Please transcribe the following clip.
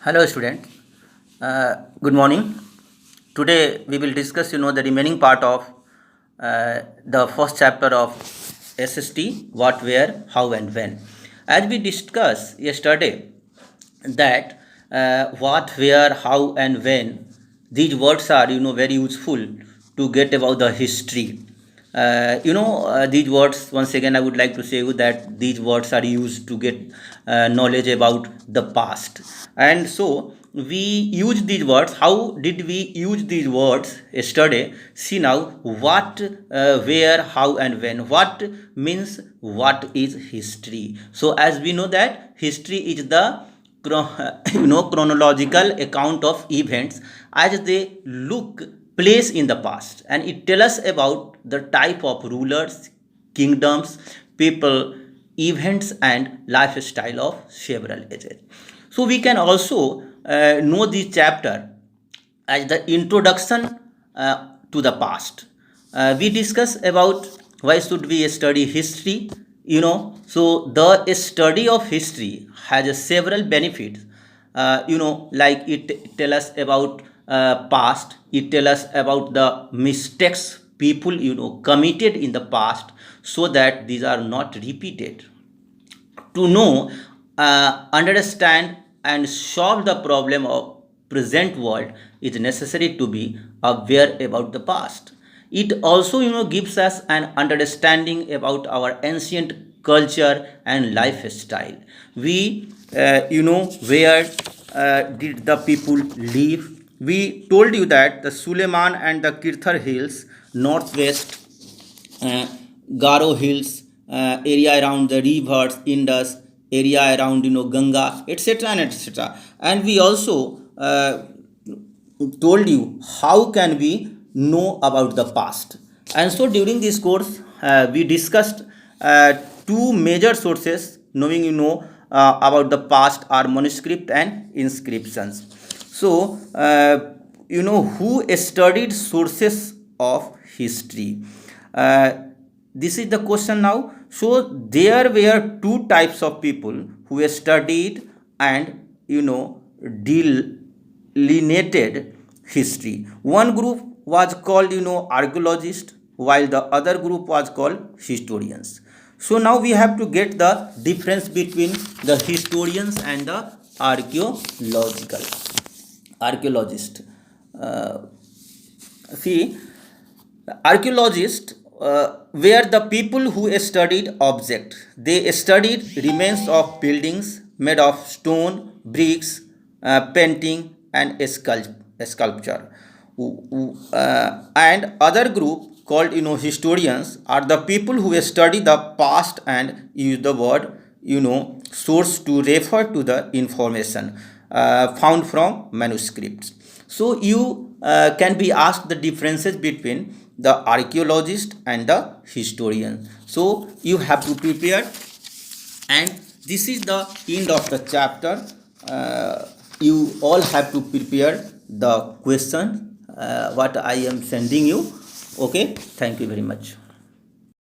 Hello student, good morning. Today we will discuss the remaining part of the first chapter of SST, what, where, how and when. As we discussed yesterday that what, where, how and when, these words are very useful to get about the history. These words, once again I would like to say you that these words are used to get knowledge about the past. And so we use these words. How did we use these words yesterday? See now, what, where, how and when. What means what is history. So as we know that history is the chronological account of events as they look place in the past, and it tells us about the type of rulers, kingdoms, people, events and lifestyle of several ages. So we can also know this chapter as the introduction to the past. We discuss about why should we study history. So the study of history has several benefits. Like it tell us about past. It tell us about the mistakes people committed in the past, so that these are not repeated. To know, understand and solve the problem of present world is necessary to be aware about the past. It also gives us an understanding about our ancient culture and lifestyle. We where did the people live. We told you that the Suleiman and the Kirthar hills, northwest, uh, Garo Hills, area around the rivers, Indus, area around Ganga, etc. and etc. And we also told you how can we know about the past. And so during this course, we discussed two major sources knowing about the past are manuscript and inscriptions. So who studied sources of history. Uh, this is the question now. So there were two types of people who studied and delineated history. One group was called archaeologist, while the other group was called historians. So now we have to get the difference between the historians and the archaeologist. uh, See, archaeologists were the people who studied objects. They studied remains of buildings made of stone, bricks, painting, and sculpture. And other group called historians are the people who study the past and use the word source to refer to the information found from manuscripts. So you can be asked the differences between the archaeologist and the historian. So you have to prepare, and this is the end of the chapter. You all have to prepare the question what I am sending you. Okay, thank you very much.